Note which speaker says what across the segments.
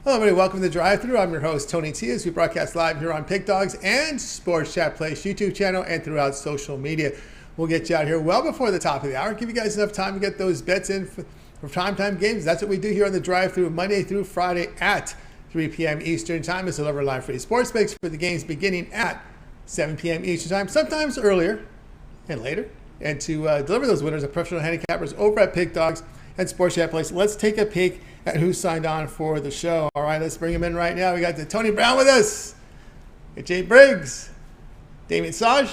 Speaker 1: Hello, everybody. Welcome to the Drive-Thru. I'm your host, Tony Tias. We broadcast live here on Pick Dogs and Sports Chat Place YouTube channel and throughout social media. We'll get you out here well before the top of the hour. Give you guys enough time to get those bets in for primetime games. That's what we do here on the Drive-Thru Monday through Friday at 3 p.m. Eastern Time. It's delivered live free sports picks for the games beginning at 7 p.m. Eastern Time, sometimes earlier and later. And to deliver those winners are professional handicappers over at Pick Dogs and Sports Chat Place. Let's take a peek at who signed on for the show. All right, let's bring him in right now. We got the Tony Brown with us. We got Jay Briggs, Damian Sosh,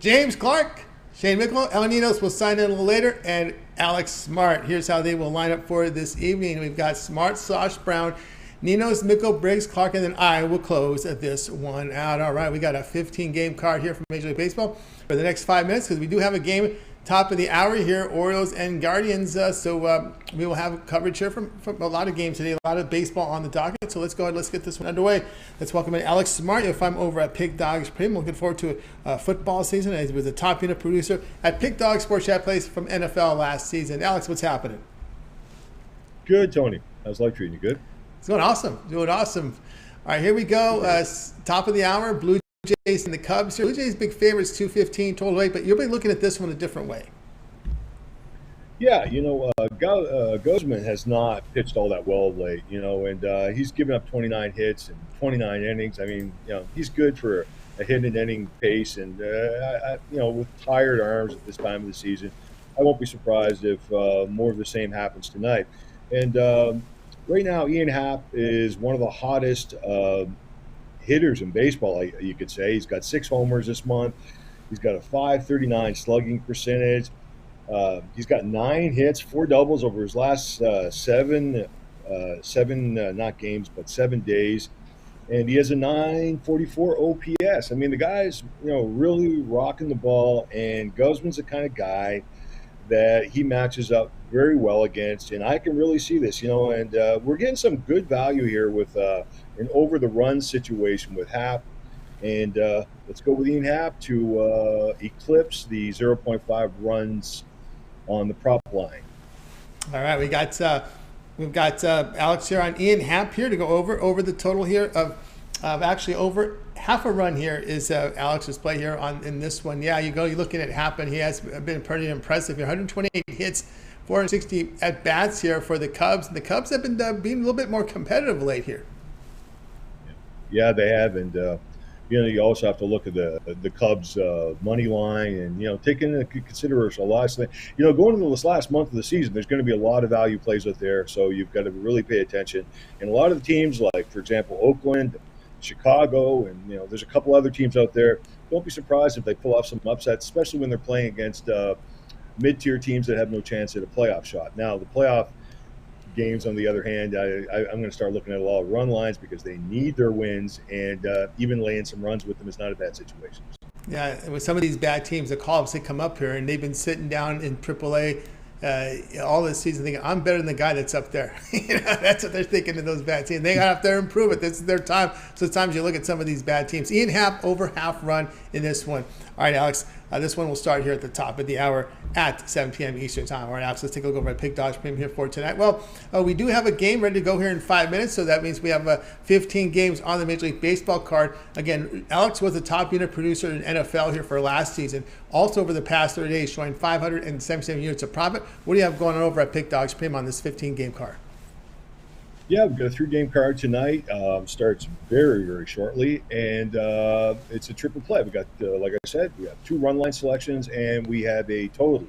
Speaker 1: James Clark, Shane Mickle, Ninos will sign in a little later, and Alex Smart. Here's how they will line up for this evening. We've got Smart, Sosh, Brown, Ninos, Mickle, Briggs, Clark, and then I will close this one out. All right, we got a 15-game card here from Major League Baseball for the next 5 minutes because we do have a game top of the hour here, Orioles and Guardians. So we will have coverage here from a lot of games today, a lot of baseball on the docket. So let's go ahead, let's get this one underway. Let's welcome in Alex Smart. If I'm over at Pick Dogs Premium, looking forward to a football season. He was a top unit producer at Pick Dogs Sports Chat Place from NFL last season. Alex, what's happening?
Speaker 2: Good, Tony. How's life treating you? Good?
Speaker 1: It's going awesome. Doing awesome. All right, here we go. Top of the hour, Blue Jays and the Cubs here. Blue Jays big favorites, 215 total weight, but you'll be looking at this one a different way.
Speaker 2: Yeah, Guzman has not pitched all that well of late, and he's given up 29 hits and 29 innings. I mean, he's good for a hit and inning pace, and with tired arms at this time of the season, I won't be surprised if more of the same happens tonight. And right now, Ian Happ is one of the hottest hitters in baseball, you could say. He's got 6 homers this month. He's got a .539 slugging percentage. He's got 9 hits, 4 doubles over his last seven not games, but 7 days. And he has a .944 OPS. I mean, the guy's, really rocking the ball, and Guzman's the kind of guy that he matches up very well against, and I can really see this, and we're getting some good value here with an over-the-run situation with Happ, and let's go with Ian Happ to eclipse the 0.5 runs on the prop line.
Speaker 1: All right, we've got Alex here on Ian Happ here to go over the total here of actually over half a run here is Alex's play here in this one. Yeah, you're looking at Happ, and he has been pretty impressive. 128 hits, 460 at bats here for the Cubs. And the Cubs have been being a little bit more competitive late here.
Speaker 2: Yeah, they have, and you also have to look at the Cubs money line, and take into consideration a lot of things. Going into this last month of the season, there's going to be a lot of value plays out there, so you've got to really pay attention. And a lot of the teams, like for example Oakland, Chicago, and there's a couple other teams out there. Don't be surprised if they pull off some upsets, especially when they're playing against mid-tier teams that have no chance at a playoff shot. Now, the playoff games, on the other hand, I'm going to start looking at a lot of run lines because they need their wins, and even laying some runs with them is not a bad situation.
Speaker 1: Yeah, with some of these bad teams, the call-ups, they come up here, and they've been sitting down in AAA all this season thinking, I'm better than the guy that's up there. That's what they're thinking in those bad teams. They got up there and prove it. This is their time. So sometimes you look at some of these bad teams. Ian Happ over half run in this one. All right, Alex, this one will start here at the top of the hour at 7 p.m. Eastern Time. All right, Alex, let's take a look over at Pick Dogs Premium here for tonight. Well, we do have a game ready to go here in 5 minutes, so that means we have 15 games on the Major League Baseball card. Again, Alex was the top unit producer in NFL here for last season. Also over the past 30 days, showing 577 units of profit. What do you have going on over at Pick Dogs Premium on this 15-game card?
Speaker 2: Yeah, we've got a 3-game card tonight. Starts very, very shortly, and it's a triple play. We got, like I said, we have 2 run line selections, and we have a total.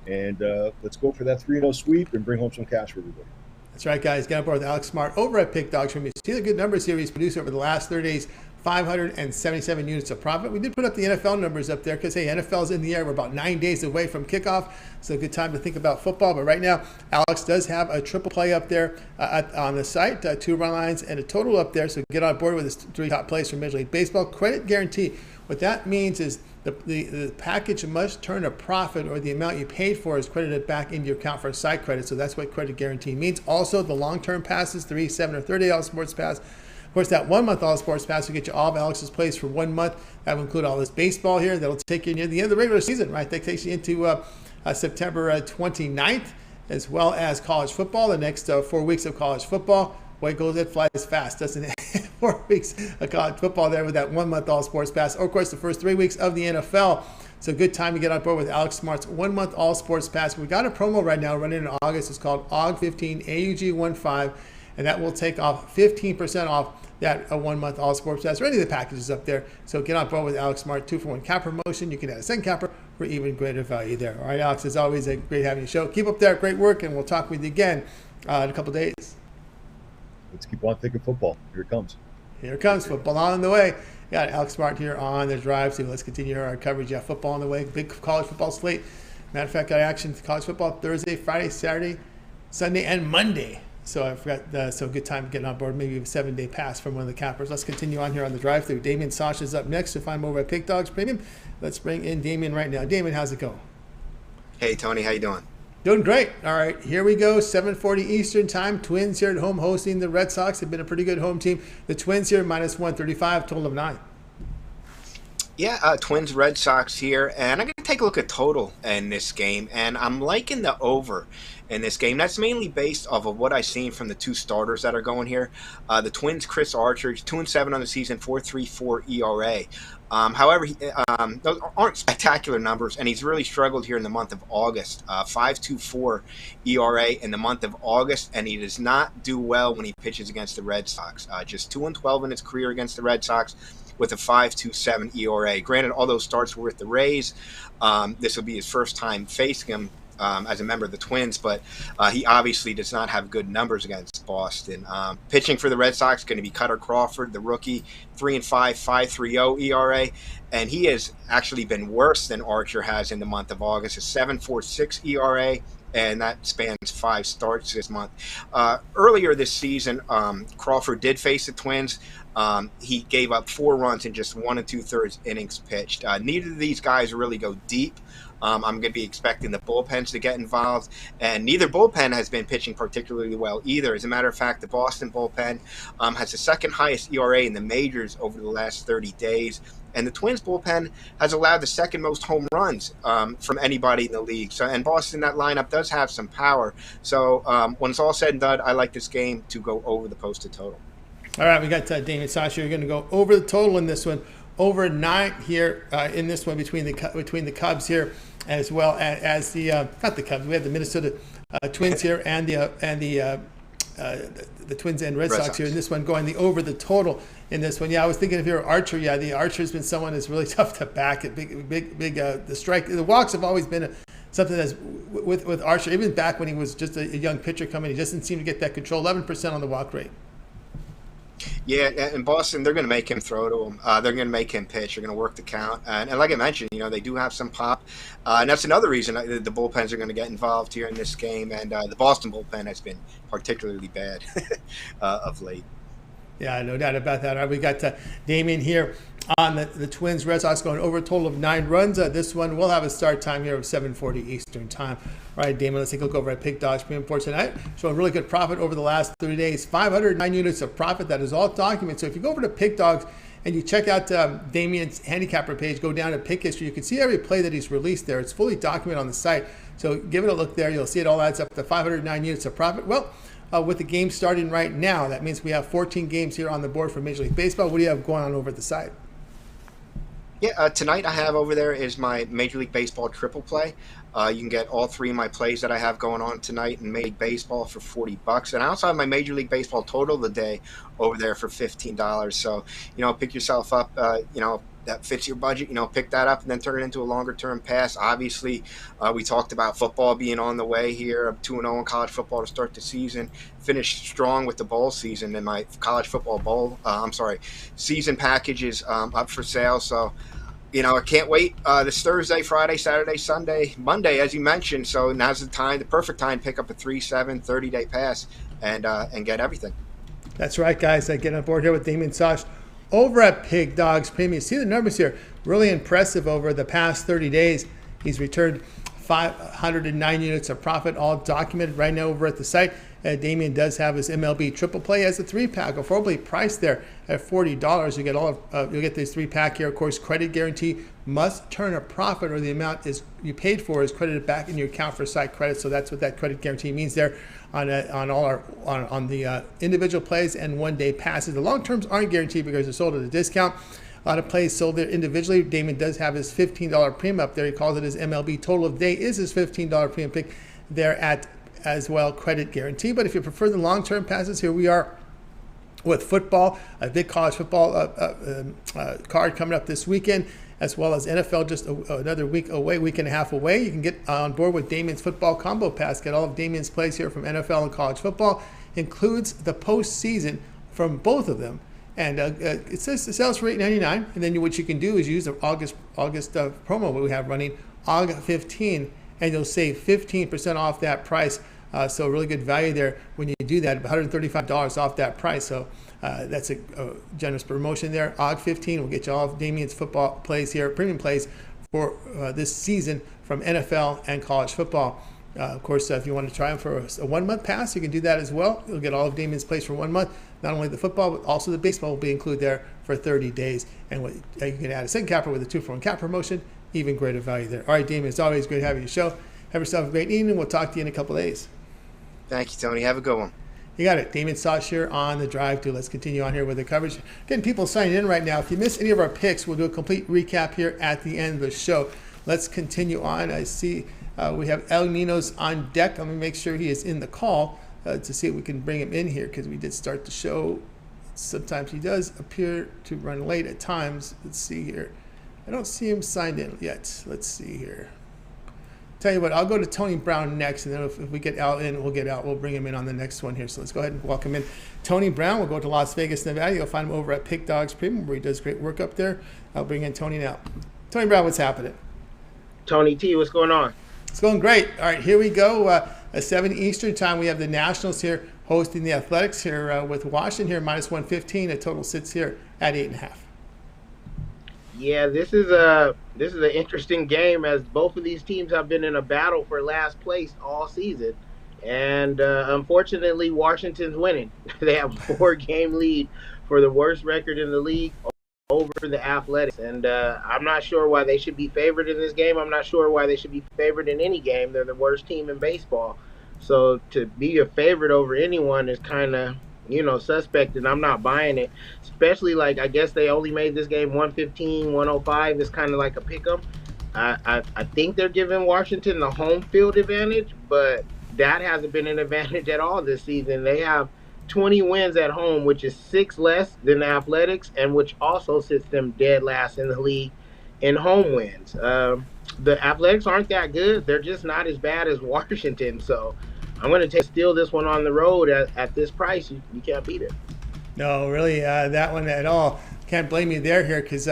Speaker 2: And let's go for that 3-0 sweep and bring home some cash for everybody.
Speaker 1: That's right, guys. Get on board with Alex Smart over at Pick Dogs Premium. See the good numbers here he's produced over the last 30 days. 577 units of profit. We did put up the NFL numbers up there because, hey, NFL's in the air. We're about 9 days away from kickoff, so a good time to think about football. But right now, Alex does have a triple play up there on the site, 2 run lines and a total up there. So get on board with his 3 top plays from Major League Baseball. Credit guarantee. What that means is the package must turn a profit, or the amount you paid for is credited back into your account for a site credit. So that's what credit guarantee means. Also, the long-term passes, 3, 7, or 30 sports pass. Of course, that 1 month all sports pass will get you all of Alex's plays for 1 month. That will include all this baseball here. That'll take you near the end of the regular season, right? That takes you into September 29th, as well as college football, the next 4 weeks of college football. Boy, goes it flies fast, doesn't it? 4 weeks of college football there with that 1 month all sports pass. Or, of course, the first 3 weeks of the NFL. So good time to get on board with Alex Smart's 1 month all sports pass. We got a promo right now running in August. It's called AUG15, AUG15, and that will take off 15% off that 1 month all sports pass or any of the packages up there. So get on board with Alex Smart 2-for-1 cap promotion. You can add a second capper for even greater value there. All right, Alex, as always, great having you show. Keep up that great work, and we'll talk with you again in a couple days.
Speaker 2: Let's keep on thinking football. Here it comes.
Speaker 1: Here it comes, football on the way. Got Alex Smart here on the drive. So let's continue our coverage. Yeah, football on the way. Big college football slate. Matter of fact, got action college football Thursday, Friday, Saturday, Sunday, and Monday. So I forgot. So good time getting on board. Maybe a 7-day pass from one of the cappers. Let's continue on here on the drive-through. Damian Sosh is up next to find him over at Pick Dogs Premium. Let's bring in Damian right now. Damian, how's it going?
Speaker 3: Hey Tony, how you doing?
Speaker 1: Doing great. All right, here we go. 7:40 Eastern time. Twins here at home hosting the Red Sox. They've been a pretty good home team. The Twins here minus 135, total of 9.
Speaker 3: Yeah, Twins Red Sox here, and I'm going to take a look at total in this game, and I'm liking the over in this game. That's mainly based off of what I've seen from the 2 starters that are going here. The Twins, Chris Archer, 2-7 on the season, 4.34 ERA. However, those aren't spectacular numbers, and he's really struggled here in the month of August. 5.24 ERA in the month of August, and he does not do well when he pitches against the Red Sox. Just 2-12 in his career against the Red Sox, with a 5.27 ERA. Granted, all those starts were with the Rays. This will be his first time facing him as a member of the Twins, but he obviously does not have good numbers against Boston. Pitching for the Red Sox going to be Cutter Crawford, the rookie, 3-5, 5.30 ERA, and he has actually been worse than Archer has in the month of August, a 7.46 ERA. And that spans 5 starts this month. Earlier this season, Crawford did face the Twins. He gave up 4 runs in just 1 2/3 innings pitched. Neither of these guys really go deep. I'm going to be expecting the bullpens to get involved, and neither bullpen has been pitching particularly well either. As a matter of fact, the Boston bullpen has the second highest ERA in the majors over the last 30 days. And the Twins bullpen has allowed the second most home runs from anybody in the league. So, and Boston, that lineup does have some power. So when it's all said and done, I like this game to go over the posted total. All
Speaker 1: right, we got Damian Sosh. You're going to go over the total in this one, over 9 here in this one between the Cubs here, as well as the not the Cubs. We have the Minnesota Twins here and the Twins and Red Sox here in this one, going the over the total in this one. Yeah, I was thinking if you're Archer, yeah, the Archer's been someone that's really tough to back. At big the strike, the walks have always been something that's with Archer. Even back when he was just a young pitcher coming, he doesn't seem to get that control. 11% on the walk rate.
Speaker 3: Yeah, in Boston, they're going to make him throw to him. They're going to make him pitch. They're going to work the count. And like I mentioned, they do have some pop. And that's another reason the bullpens are going to get involved here in this game. And the Boston bullpen has been particularly bad of late.
Speaker 1: Yeah, no doubt about that. All right, we got Damian here on the Twins Red Sox going over a total of 9 runs. This one will have a start time here of 7:40 Eastern time. All right, Damian, let's take a look over at Pick Dogs Premium for tonight. Showing really good profit over the last 30 days. 509 units of profit. That is all documented. So if you go over to Pick Dogs and you check out Damian's Handicapper page, go down to Pick History, you can see every play that he's released there. It's fully documented on the site. So give it a look there. You'll see it all adds up to 509 units of profit. Well, with the game starting right now, that means we have 14 games here on the board for Major League Baseball. What do you have going on over at the site?
Speaker 3: Yeah, tonight I have over there is my Major League Baseball triple play. You can get all 3 of my plays that I have going on tonight in Major League Baseball for $40. And I also have my Major League Baseball total of the day over there for $15. So, pick yourself up, that fits your budget, pick that up and then turn it into a longer-term pass. Obviously, we talked about football being on the way here, 2-0 in college football to start the season. Finished strong with the bowl season, and my college football season package is up for sale. So, I can't wait. This Thursday, Friday, Saturday, Sunday, Monday, as you mentioned. So now's the perfect time to pick up a 3-7 30-day pass and get everything.
Speaker 1: That's right, guys. I get on board here with Damian Sosh over at Pig Dogs Premium. See the numbers here. Really impressive over the past 30 days. He's returned 509 units of profit, all documented right now over at the site. Damian does have his MLB triple play as a 3-pack, affordably priced there at $40. You get you'll get this 3-pack here. Of course, credit guarantee must turn a profit, or the amount is you paid for is credited back in your account for site credit. So that's what that credit guarantee means there on the individual plays and 1-day passes. The long terms aren't guaranteed because they're sold at a discount. A lot of plays sold there individually. Damian does have his $15 premium up there. He calls it his MLB total of day is his $15 premium pick there at as well, credit guarantee. But if you prefer the long-term passes, here we are with football, a big college football card coming up this weekend, as well as NFL just another week and a half away. You can get on board with Damian's football combo pass. Get all of Damian's plays here from NFL and college football. Includes the postseason from both of them. And it says it sells for $8.99. And then what you can do is use the August promo we have running, AUG15, and you'll save 15% off that price. So really good value there when you do that, $135 off that price. So that's a generous promotion there. AUG15 will get you all of Damian's football plays here, premium plays for this season from NFL and college football. Of course, if you want to try them for a 1-month pass, you can do that as well. You'll get all of Damian's plays for 1 month. Not only the football, but also the baseball will be included there for 30 days. And you can add a second capper with a 2-for-1 cap promotion. Even greater value there. All right, Damian, it's always great having you show. Have yourself a great evening. We'll talk to you in a couple of days.
Speaker 3: Thank you, Tony. Have a good one.
Speaker 1: You got it. Damian Sosh here on the drive to. Let's continue on here with the coverage. Getting people signing in right now. If you missed any of our picks, we'll do a complete recap here at the end of the show. Let's continue on. I see we have Ninos on deck. Let me make sure he is in the call to see if we can bring him in here, because we did start the show. Sometimes he does appear to run late at times. Let's see here. I don't see him signed in yet. Let's see here. Tell you what, I'll go to Tony Brown next, and then if we get Al in, we'll get out. We'll bring him in on the next one here. So let's go ahead and welcome in Tony Brown. We'll go to Las Vegas, Nevada. You'll find him over at Pick Dogs Premium, where he does great work up there. I'll bring in Tony now. Tony Brown, what's happening?
Speaker 4: Tony T, what's going on?
Speaker 1: It's going great. All right, here we go. At 7 Eastern time, we have the Nationals here hosting the Athletics here with Washington here, -115. The total sits here at 8.5.
Speaker 4: Yeah, this is an interesting game, as both of these teams have been in a battle for last place all season, and unfortunately, Washington's winning. They have a 4-game lead for the worst record in the league over the Athletics, and I'm not sure why they should be favored in this game. I'm not sure why they should be favored in any game. They're the worst team in baseball, so to be a favorite over anyone is kind of suspect, and I'm not buying it. Especially, I guess they only made this game 115, 105. It's kind of like a pick-em. I think they're giving Washington the home field advantage, but that hasn't been an advantage at all this season. They have 20 wins at home, which is 6 less than the Athletics, and which also sits them dead last in the league in home wins. The Athletics aren't that good. They're just not as bad as Washington, so I'm going to steal this one on the road at this price. You can't beat it.
Speaker 1: No, really, that one at all. Can't blame you there here, because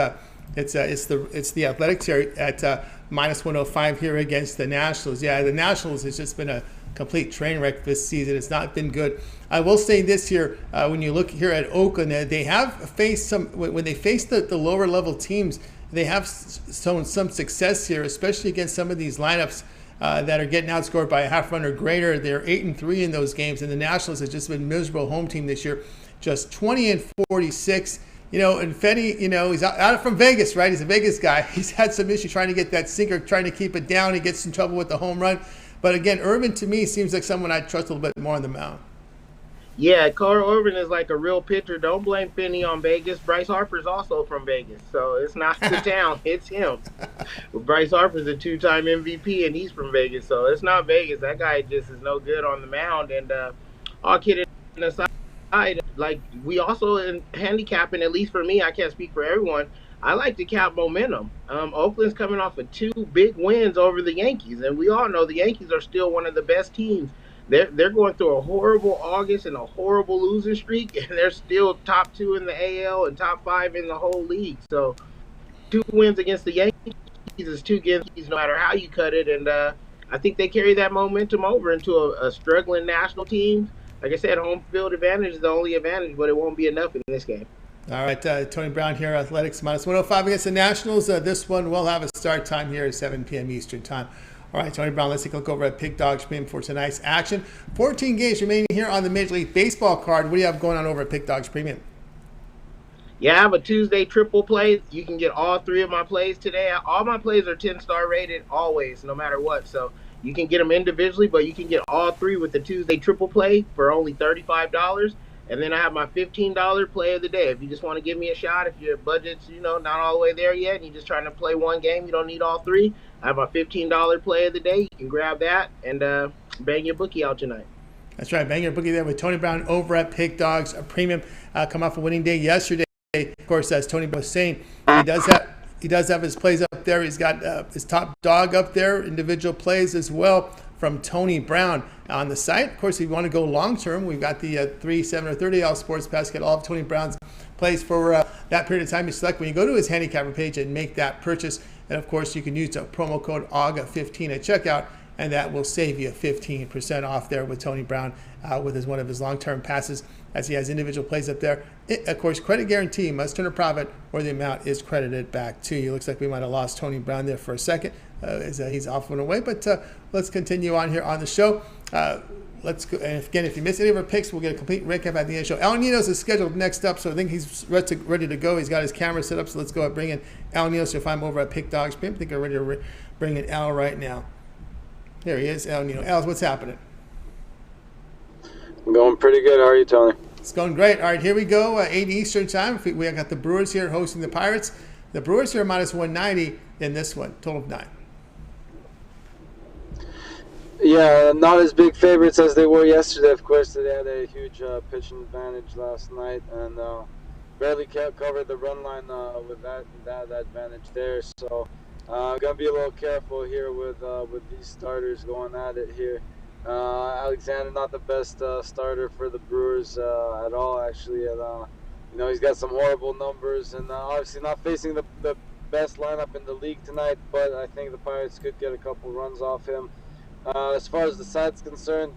Speaker 1: it's the Athletics here at -105 here against the Nationals. Yeah, the Nationals has just been a complete train wreck this season. It's not been good. I will say this here, when you look here at Oakland, they have faced when they face the lower level teams, they have shown some success here, especially against some of these lineups that are getting outscored by a half run or greater. They're 8-3 in those games, and the Nationals has just been a miserable home team this year, just 20-46. And Fenny, he's out from Vegas, right? He's a Vegas guy. He's had some issue trying to get that sinker, trying to keep it down. He gets in trouble with the home run. But again, Irvin to me seems like someone I trust a little bit more on the mound.
Speaker 4: Yeah, Carl Irvin is like a real pitcher. Don't blame Finney on Vegas. Bryce Harper's also from Vegas, so it's not the town, it's him. Well, Bryce Harper's a 2-time MVP, and he's from Vegas, so it's not Vegas. That guy just is no good on the mound. And all kidding aside, we also in handicapping, at least for me, I can't speak for everyone, I like to cap momentum. Oakland's coming off of 2 big wins over the Yankees, and we all know the Yankees are still one of the best teams. They're going through a horrible August and a horrible losing streak, and they're still top 2 in the AL and top 5 in the whole league. So 2 wins against the Yankees is 2 Yankees no matter how you cut it, and I think they carry that momentum over into a struggling national team. Like I said, home field advantage is the only advantage, but it won't be enough in this game.
Speaker 1: All right, Tony Brown here, Athletics -105 against the Nationals. This one will have a start time here at 7 p.m. Eastern time All right, Tony Brown, let's take a look over at Pick Dogs Premium for tonight's action. 14 games remaining here on the Major League Baseball card. What do you have going on over at Pick Dogs Premium?
Speaker 4: Yeah, I have a Tuesday triple play. You can get all 3 of my plays today. All my plays are 10-star rated always, no matter what. So you can get them individually, but you can get all 3 with the Tuesday triple play for only $35. And then I have my $15 play of the day. If you just want to give me a shot, if your budget's, not all the way there yet, and you're just trying to play one game, you don't need all 3, I have my $15 play of the day. You can grab that and bang your bookie out tonight.
Speaker 1: That's right, bang your bookie there with Tony Brown over at Pick Dogs Premium. Come off a winning day yesterday. Of course, as Tony was saying, he does have his plays up there. He's got his top dog up there, individual plays as well from Tony Brown on the site. Of course, if you want to go long term, we've got the 3, 7, or 30 sports pass. Get all of Tony Brown's plays for that period of time you select when you go to his handicapper page and make that purchase. And of course, you can use the promo code AGA15 at checkout, and that will save you 15% off there with Tony Brown with one of his long-term passes, as he has individual plays up there. Of course, credit guarantee, must turn a profit or the amount is credited back to you. Looks like we might have lost Tony Brown there for a second as he's off and away, but let's continue on here on the show. Let's go. And again, if you miss any of our picks, we'll get a complete recap at the end of the show. Ninos is scheduled next up, so I think he's ready to go. He's got his camera set up, so let's go and bring in Ninos. You'll find him over at Pick Dogs Premium. I think I'm ready to bring in Al right now. There he is, Nino. Al, what's happening?
Speaker 5: I'm going pretty good. How are you, Tony?
Speaker 1: It's going great. All right, here we go. 8 Eastern time. We got the Brewers here hosting the Pirates. The Brewers here are minus 190 in this one, total of 9.
Speaker 5: Yeah, not as big favorites as they were yesterday. Of course, they had a huge pitching advantage last night and barely covered the run line with that advantage there. So I'm going to be a little careful here with these starters going at it here. Alexander, not the best starter for the Brewers at all, actually. And, he's got some horrible numbers and obviously not facing the best lineup in the league tonight, but I think the Pirates could get a couple runs off him. As far as the side's concerned,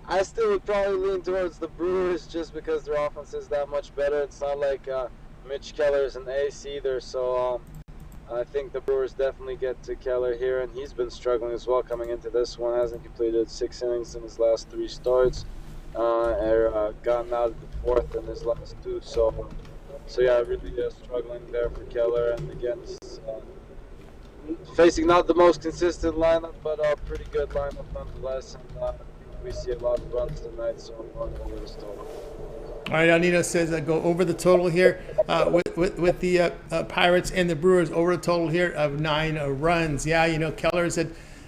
Speaker 5: I still would probably lean towards the Brewers just because their offense is that much better. It's not like Mitch Keller's an ace either, so I think the Brewers definitely get to Keller here, and he's been struggling as well coming into this one. Hasn't completed 6 innings in his last 3 starts, or gotten out of the 4th in his last 2. So yeah, really struggling there for Keller, and again, facing not the most consistent lineup, but a pretty good lineup nonetheless. And we see a lot of runs tonight, so I'm going over this total.
Speaker 1: All right, Nino says go over the total here with the Pirates and the Brewers over the total here of 9 runs. Yeah, Keller's at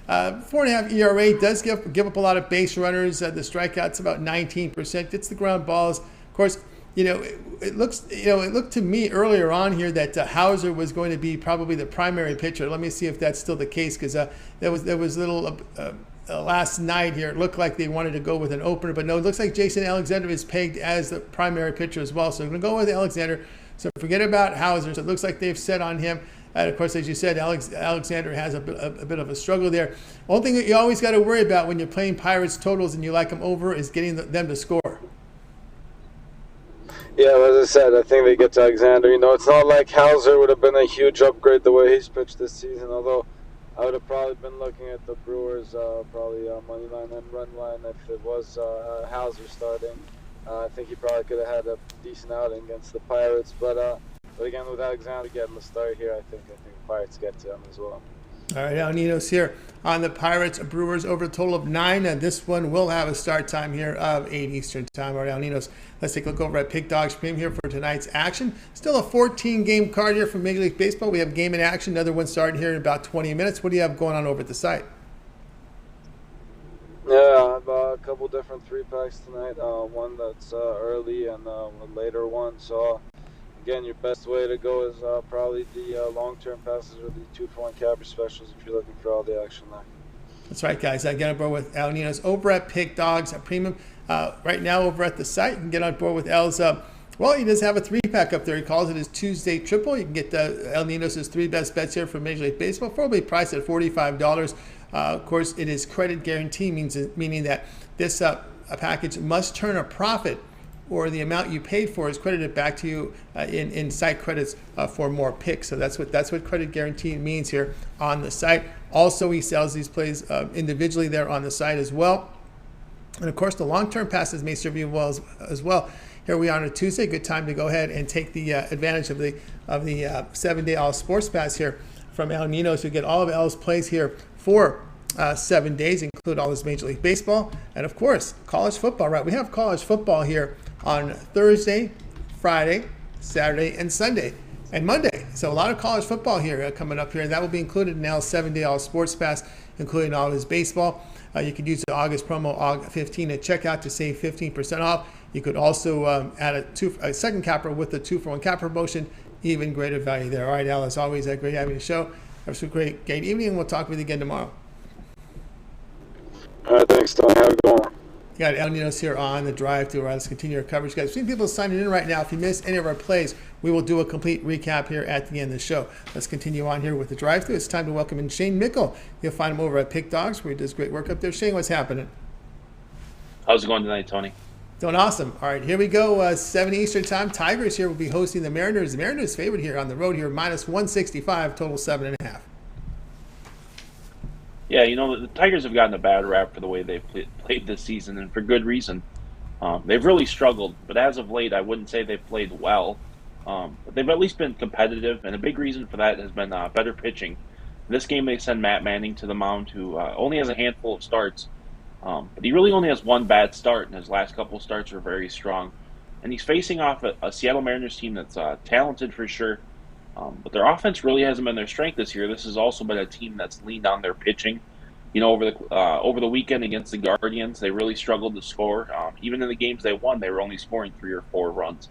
Speaker 1: 4.5 ERA, does give up a lot of base runners. The strikeouts about 19%, gets the ground balls. Of course, it looked to me earlier on here that Hauser was going to be probably the primary pitcher. Let me see if that's still the case, because there was a little last night here. It looked like they wanted to go with an opener, but no, it looks like Jason Alexander is pegged as the primary pitcher as well. So we're going to go with Alexander. So forget about Hauser. So it looks like they've set on him. And of course, as you said, Alexander has a bit of a struggle there. One thing that you always got to worry about when you're playing Pirates totals and you like them over is getting them to score.
Speaker 5: Yeah, as I said, I think they get to Alexander. It's not like Hauser would have been a huge upgrade the way he's pitched this season, although I would have probably been looking at the Brewers probably money line and run line if it was Hauser starting. I think he probably could have had a decent outing against the Pirates, but again, with Alexander getting the start here, I think the Pirates get to him as well.
Speaker 1: All right, El Ninos here on the Pirates Brewers over a total of 9, and this one will have a start time here of 8 Eastern time. All right, El Ninos, let's take a look over at Pick Dogs Premium here for tonight's action. Still a 14-game card here from Major League Baseball. We have game in action, another one starting here in about 20 minutes. What do you have going on over at the site?
Speaker 5: Yeah, I have a couple different 3-packs tonight. One that's early and a later one. So again, your best way to go is probably the long-term passes or the 2-for-1 capper specials if you're looking for all the action there.
Speaker 1: That's right, guys. I get on board with El Ninos over at Pick Dogs Premium. Right now over at the site, you can get on board with El's. Well, he does have a 3-pack up there. He calls it his Tuesday Triple. You can get El Ninos' 3 best bets here from Major League Baseball, probably priced at $45. Of course, it is credit guarantee, meaning that this package must turn a profit or the amount you paid for is credited back to you in site credits for more picks. So that's what credit guarantee means here on the site. Also, he sells these plays individually there on the site as well. And of course, the long-term passes may serve you well as well. Here we are on a Tuesday. Good time to go ahead and take the advantage of the 7-day all sports pass here from Ninos. You get all of L's plays here for 7 days, include all his Major League Baseball, and of course, college football, right? We have college football here on Thursday, Friday, Saturday, and Sunday, and Monday. So a lot of college football here coming up here, and that will be included in L's 7-day all sports pass, including all of his baseball. You could use the August promo, August 15 at checkout to save 15% off. You could also add a second capper with the 2-for-1 capper promotion, even greater value there. All right, Al, as always, great having the show. Have a great evening, and we'll talk with you again tomorrow.
Speaker 5: All right, thanks, Tony. Have a good one.
Speaker 1: You got El Ninos here on the drive-thru. All right, let's continue our coverage, guys. We've seen people signing in right now. If you missed any of our plays, we will do a complete recap here at the end of the show. Let's continue on here with the drive-thru. It's time to welcome in Shane Mickle. You'll find him over at Pick Dogs, where he does great work up there. Shane, what's happening?
Speaker 6: How's it going tonight, Tony?
Speaker 1: Doing awesome. All right, here we go. 7 Eastern time. Tigers here will be hosting the Mariners. The Mariners favorite here on the road here, minus 165, total 7.5.
Speaker 6: Yeah, the Tigers have gotten a bad rap for the way they've played this season, and for good reason. They've really struggled, but as of late, I wouldn't say they've played well. But they've at least been competitive, and a big reason for that has been better pitching. In this game, they send Matt Manning to the mound, who only has a handful of starts. But he really only has one bad start, and his last couple of starts were very strong. And he's facing off a Seattle Mariners team that's talented for sure. But their offense really hasn't been their strength this year. This has also been a team that's leaned on their pitching. Over the weekend against the Guardians, they really struggled to score. Even in the games they won, they were only scoring 3 or 4 runs.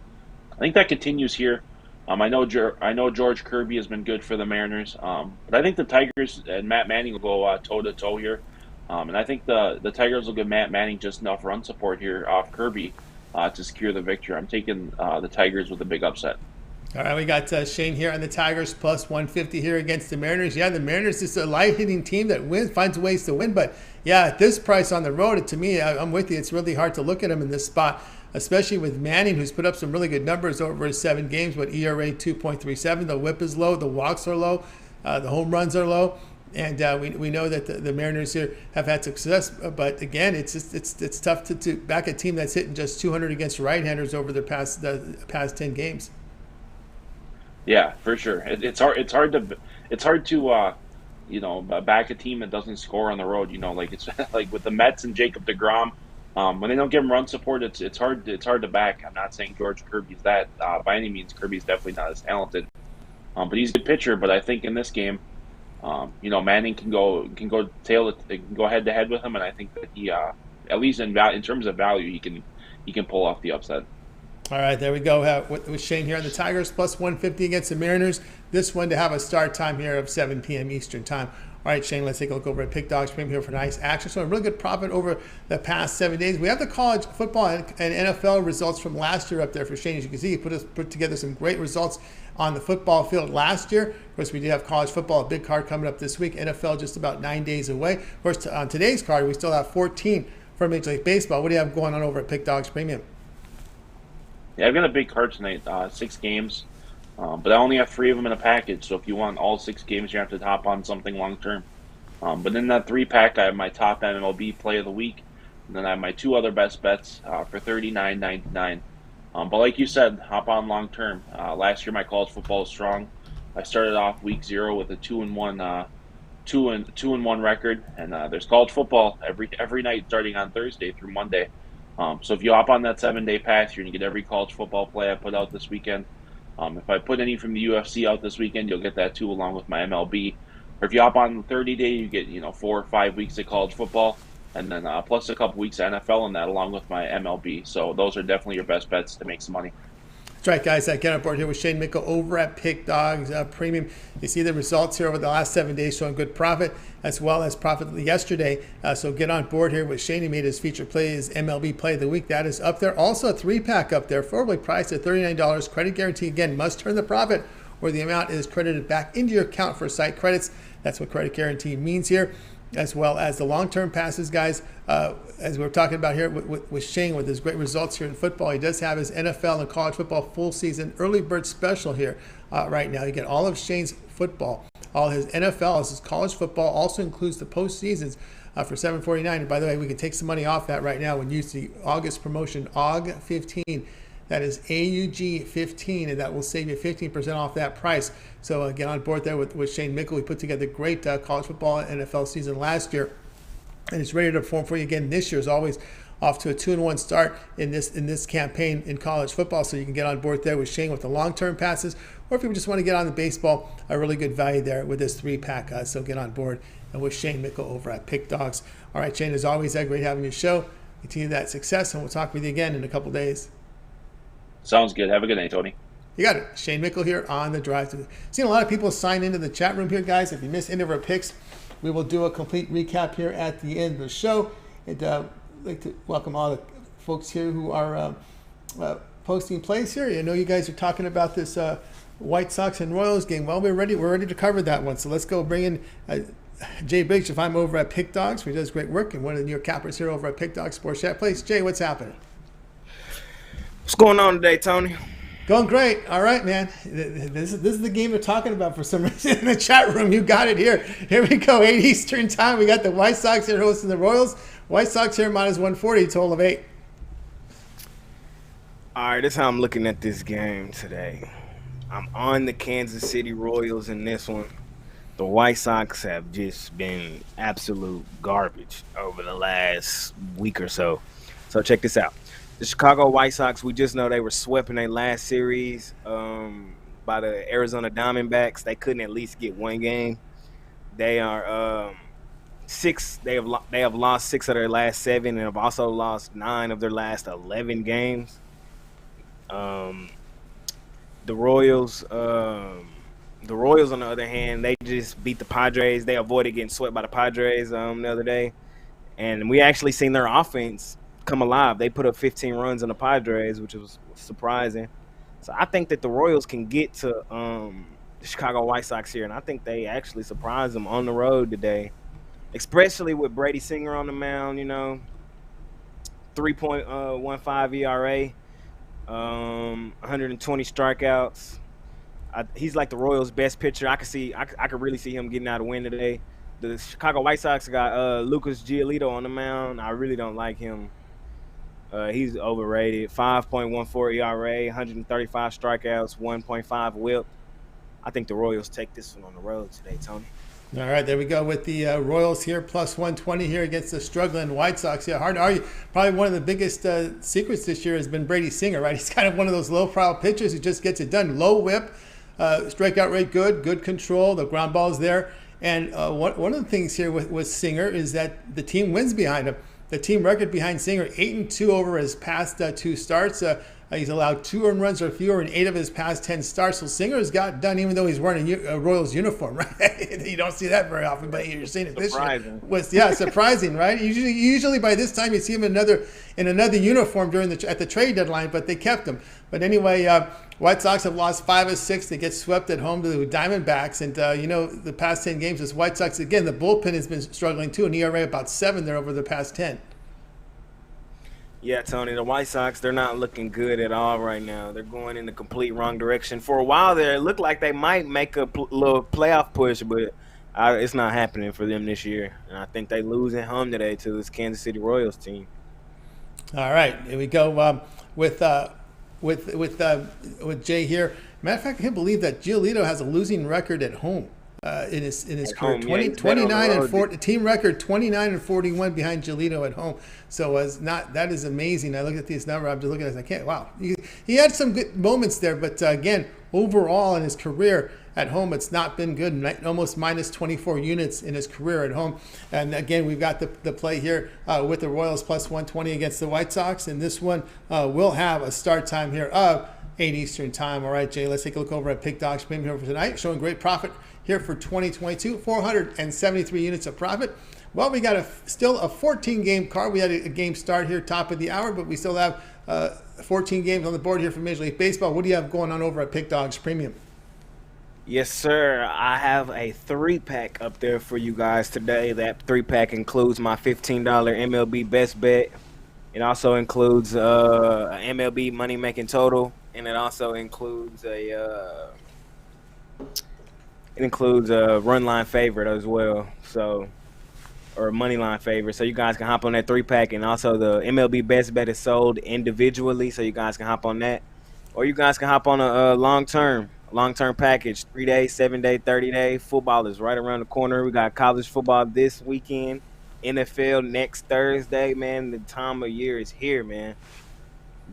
Speaker 6: I think that continues here. I know George Kirby has been good for the Mariners, but I think the Tigers and Matt Manning will go toe-to-toe here. And I think the Tigers will give Matt Manning just enough run support here off Kirby to secure the victory. I'm taking the Tigers with a big upset.
Speaker 1: All right, we got Shane here on the Tigers, plus 150 here against the Mariners. Yeah, the Mariners is a light-hitting team that finds ways to win. But, yeah, at this price on the road, to me, I'm with you. It's really hard to look at him in this spot, especially with Manning, who's put up some really good numbers over his 7 games. But ERA 2.37, the whip is low, the walks are low, the home runs are low. And we know that the Mariners here have had success, but again, it's tough to back a team that's hitting just 200 against right-handers over the past 10 games.
Speaker 6: Yeah, for sure. It's hard to back a team that doesn't score on the road. It's like with the Mets and Jacob deGrom, when they don't give him run support, it's hard to back. I'm not saying George Kirby's that by any means. Kirby's definitely not as talented, but he's a good pitcher. But I think in this game, Manning can go head to head with him, and I think that he, at least in terms of value, he can pull off the upset.
Speaker 1: All right, there we go with Shane here on the Tigers, plus 150 against the Mariners. This one to have a start time here of 7 p.m. Eastern time. All right, Shane, let's take a look over at Pick Dogs Premium here for nice action. So a really good profit over the past 7 days. We have the college football and NFL results from last year up there for Shane. As you can see, he put together some great results on the football field last year. Of course, we do have college football, a big card coming up this week. NFL just about 9 days away. Of course, on today's card, we still have 14 for Major League Baseball. What do you have going on over at Pick Dogs Premium?
Speaker 6: Yeah, I've got a big card tonight, 6 games, but I only have 3 of them in a package. So if you want all 6 games, you have to hop on something long term. But in that 3-pack, I have my top MLB play of the week, and then I have my 2 other best bets for $39.99. But like you said, hop on long term. Last year, my college football was strong. I started off week 0 with a 2-1 record, and there's college football every night starting on Thursday through Monday. So if you hop on that 7-day pass, you're going to get every college football play I put out this weekend. If I put any from the UFC out this weekend, you'll get that too, along with my MLB. Or if you hop on the 30-day, you get 4 or 5 weeks of college football, and then plus a couple weeks of NFL in that, along with my MLB. So those are definitely your best bets to make some money.
Speaker 1: That's right, guys. Get on board here with Shane Mickle over at Pick Dogs Premium. You see the results here over the last 7 days showing good profit, as well as profit yesterday. So get on board here with Shane. He made his feature play, his MLB play of the week. That is up there. Also a 3-pack up there, forwardly priced at $39. Credit guarantee, again, must turn the profit, or the amount is credited back into your account for site credits. That's what credit guarantee means here. as well as the long-term passes, guys. As we were talking about here with Shane, with his great results here in football, he does have his NFL and college football full season early bird special here right now. You get all of Shane's football, all his NFL, his college football, also includes the postseasons for $7.49. And by the way, we can take some money off that right now when you use the August promotion, AUG15. That is AUG15, and that will save you 15% off that price. So get on board there with Shane Mickle. We put together a great college football and NFL season last year, and it's ready to perform for you again this year. As always, off to a 2-1 start in this campaign in college football. So you can get on board there with Shane with the long-term passes, or if you just want to get on the baseball, a really good value there with this 3-pack. So get on board and with Shane Mickle over at Pick Dogs. All right, Shane, as always, great having your show. Continue that success, and we'll talk with you again in a couple days.
Speaker 6: Sounds good. Have a good night, Tony.
Speaker 1: You got it. Shane Mickle here on the drive. Seen a lot of people sign into the chat room here, guys. If you missed any of our picks, we will do a complete recap here at the end of the show. And I'd like to welcome all the folks here who are posting plays here. I know you guys are talking about this White Sox and Royals game. Well, we're ready to cover that one. So let's go bring in Jay Briggs. If I'm over at Pick Dogs, who does great work, and one of the New York Cappers here over at Pick Dogs Sports Chat Place. Jay, what's happening?
Speaker 7: What's going on today, Tony?
Speaker 1: Going great. All right, man. This is the game we're talking about for some reason in the chat room. You got it here. Here we go. 8 Eastern time. We got the White Sox here hosting the Royals. White Sox here minus 140, total of 8.
Speaker 7: All right, this is how I'm looking at this game today. I'm on the Kansas City Royals in this one. The White Sox have just been absolute garbage over the last week or so. So check this out. The Chicago White Sox, we just know they were swept in their last series by the Arizona Diamondbacks. They couldn't at least get one game. They are They have lost 6 of their last 7, and have also lost 9 of their last 11 games. The Royals, on the other hand, they just beat the Padres. They avoided getting swept by the Padres the other day, and we actually seen their offense come alive. They put up 15 runs on the Padres, which was surprising. So I think that the Royals can get to the Chicago White Sox here, and I think they actually surprised them on the road today, especially with Brady Singer on the mound. 3.15 ERA, 120 strikeouts. He's like the Royals' best pitcher. I could really see him getting out a win today. The Chicago White Sox got Lucas Giolito on the mound. I really don't like him. He's overrated. 5.14 ERA, 135 strikeouts, 1.5 WHIP. I think the Royals take this one on the road today, Tony.
Speaker 1: All right, there we go with the Royals here, plus 120 here against the struggling White Sox. Yeah, hard to argue. Probably one of the biggest secrets this year has been Brady Singer, right? He's kind of one of those low-profile pitchers who just gets it done. Low whip, strikeout rate good control, the ground ball's there. And one of the things here with Singer is that the team wins behind him. The team record behind Singer, 8-2 over his past 2 starts. He's allowed 2 earned runs or fewer in 8 of his past 10 starts. So Singer's got done even though he's wearing a Royals uniform, right? You don't see that very often, but you're seeing it this year. Surprising, right? Usually by this time you see him in another uniform at the trade deadline, but they kept him. But anyway, White Sox have lost 5 of 6. They get swept at home to the Diamondbacks. And, the past 10 games, this White Sox, again, the bullpen has been struggling too. An ERA about 7 there over the past 10.
Speaker 7: Yeah, Tony, the White Sox, they're not looking good at all right now. They're going in the complete wrong direction. For a while there, it looked like they might make a little playoff push, but it's not happening for them this year. And I think they lose at home today to this Kansas City Royals team. All
Speaker 1: right, here we go with Jay here. Matter of fact, I can't believe that Giolito has a losing record at home. In his career, 29 and 40, team record 29 and 41 behind Giolito at home. So that is amazing. I look at these numbers. I'm just looking at this. I can't. Wow, he had some good moments there, but again, overall in his career at home, it's not been good. Almost minus 24 units in his career at home. And again, we've got the play here with the Royals plus 120 against the White Sox, and this one will have a start time here of 8 Eastern time. All right, Jay, let's take a look over at Pick Dogs Premium here for tonight, showing great profit here for 2022, 473 units of profit. Well, we got still a 14-game card. We had a game start here, top of the hour, but we still have 14 games on the board here for Major League Baseball. What do you have going on over at Pick Dogs Premium?
Speaker 7: Yes, sir. I have a 3-pack up there for you guys today. That 3-pack includes my $15 MLB best bet. It also includes an MLB money making total, and it also includes a run line favorite as well. So, or a money line favorite. So you guys can hop on that 3-pack, and also the MLB best bet is sold individually, so you guys can hop on that, or you guys can hop on a long term package, 3-day, 7-day, 30-day. Football is right around the corner. We got college football this weekend, NFL next Thursday. Man, the time of year is here, man.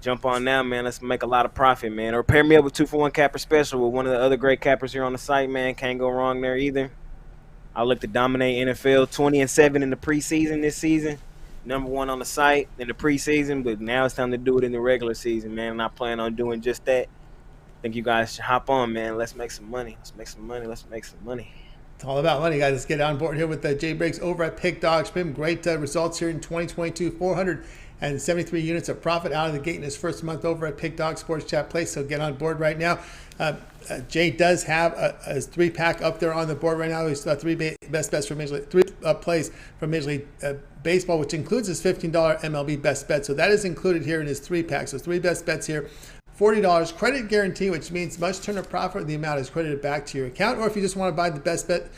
Speaker 7: Jump on now, man. Let's make a lot of profit, man. Or pair me up with 2-for-1 capper special with one of the other great cappers here on the site, man. Can't go wrong there either. I look to dominate NFL, 20-7 in the preseason this season. Number 1 on the site in the preseason, but now it's time to do it in the regular season, man. And I plan on doing just that. I think you guys should hop on, man. Let's make some money. Let's make some money.
Speaker 1: It's all about money, guys. Let's get on board here with Jay Briggs over at Pick Dogs. Been great results here in 2022. 473 units of profit out of the gate in his first month over at Pick Dog Sports Chat Place. So get on board right now. Jay does have a 3-pack up there on the board right now. He's 3 best bets for Major League, 3 plays from Major League Baseball, which includes his $15 MLB best bet. So that is included here in his 3-pack. So 3 best bets here. $40 credit guarantee, which means much turn of profit, the amount is credited back to your account. Or if you just want to buy the best bet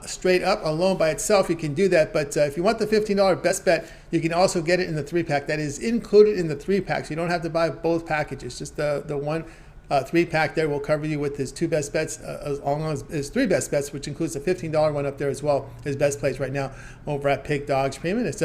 Speaker 1: straight up alone by itself, you can do that. But if you want the $15 best bet, you can also get it in the 3-pack. That is included in the 3-pack, so you don't have to buy both packages. Just the one 3-pack there will cover you with his 2 best bets, as long as his 3 best bets, which includes the $15 one up there as well. His best plays right now over at Pick Dogs Premium. It's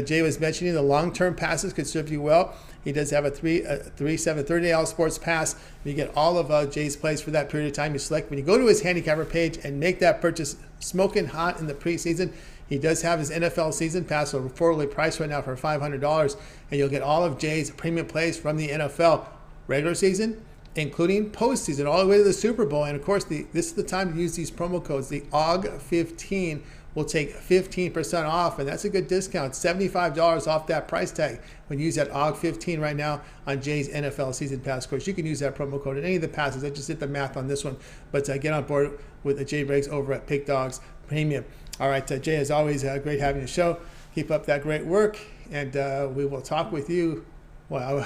Speaker 1: Jay was mentioning the long-term passes could serve you well. He does have a 30-day all sports pass. You get all of Jay's plays for that period of time. You select when you go to his handicapper page and make that purchase smoking hot in the preseason. He does have his NFL season pass, so affordably priced right now for $500, and you'll get all of Jay's premium plays from the NFL regular season, including postseason, all the way to the Super Bowl. And of course, this is the time to use these promo codes. The OG15 will take 15% off, and that's a good discount. $75 off that price tag when you use that OG15 right now on Jay's NFL season pass. Of course, you can use that promo code in any of the passes. I just did the math on this one, but get on board with Jay Briggs over at Pick Dogs Premium. All right, Jay, as always, great having the show. Keep up that great work, and we will talk with you. Wow,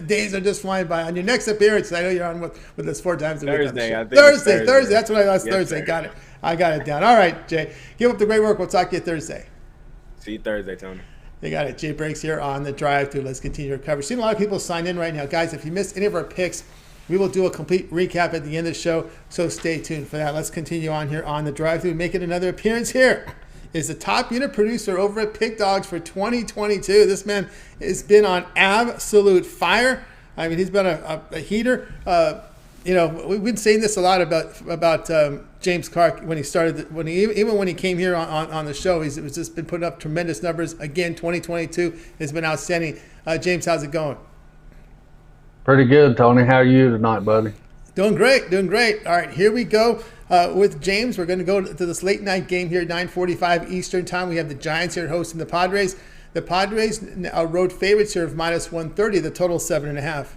Speaker 1: days are just flying by. On your next appearance, I know you're on with us 4 times a week. Thursday. That's what I lost. Yes, Thursday. Sir. Got it. I got it down. All right, Jay. Keep up the great work. We'll talk to you Thursday.
Speaker 7: See you Thursday, Tony.
Speaker 1: You got it. Jay Briggs here on the drive-thru. Let's continue our coverage. Seeing a lot of people sign in right now. Guys, if you missed any of our picks, we will do a complete recap at the end of the show, so stay tuned for that. Let's continue on here on the drive-thru. Making another appearance here is the top unit producer over at Pick Dogs for 2022. This man has been on absolute fire. I mean, he's been a heater. We've been saying this a lot about James Clark when he started. Even when he came here on the show, he's just been putting up tremendous numbers. Again, 2022 has been outstanding. James, how's it going?
Speaker 8: Pretty good, Tony. How are you tonight, buddy?
Speaker 1: Doing great. All right, here we go. With James, we're going to go to this late night game here, 9:45 Eastern time. We have the Giants here hosting the Padres. The Padres are road favorites here of -130. The total 7.5.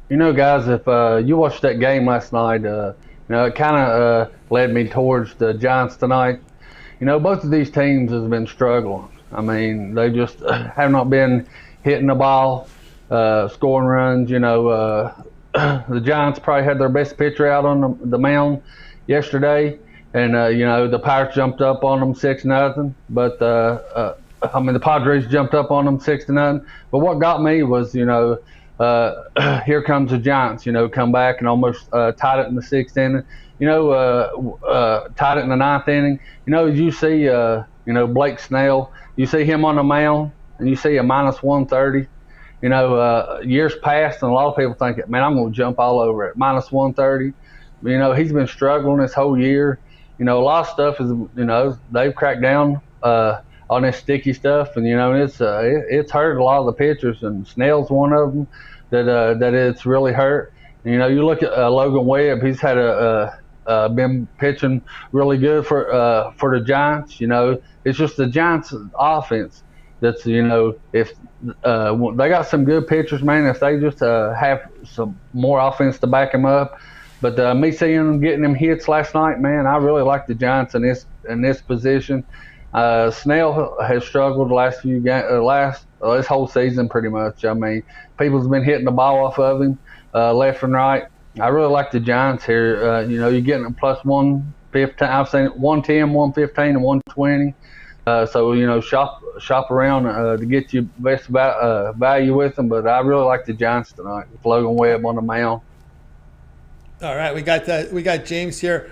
Speaker 8: You know, guys, if you watched that game last night, it kind of led me towards the Giants tonight. You know, both of these teams has been struggling. I mean, they just have not been hitting the ball, scoring runs. The Giants probably had their best pitcher out on the mound yesterday, and the Pirates jumped up on them 6-0. But the Padres jumped up on them 6-0. But what got me was, here comes the Giants. Come back and almost tied it in the 6th inning. Tied it in the 9th inning. As you see, Blake Snell, you see him on the mound, and you see a -130. Years past, and a lot of people think, man, I'm going to jump all over it. -130. He's been struggling this whole year. A lot of stuff is, they've cracked down on this sticky stuff, and it's hurt a lot of the pitchers, and Snell's one of them that it's really hurt. And, you look at Logan Webb; he's had been pitching really good for the Giants. It's just the Giants' offense that's if they got some good pitchers, man. If they just have some more offense to back them up. But me seeing them getting them hits last night, man, I really like the Giants in this position. Snell has struggled the last few games, this whole season pretty much. I mean, people's been hitting the ball off of him left and right. I really like the Giants here. You're getting them plus 115. I've seen it 110, 115, and 120. So shop around to get your best value with them. But I really like the Giants tonight with Logan Webb on the mound.
Speaker 1: All right, we got James here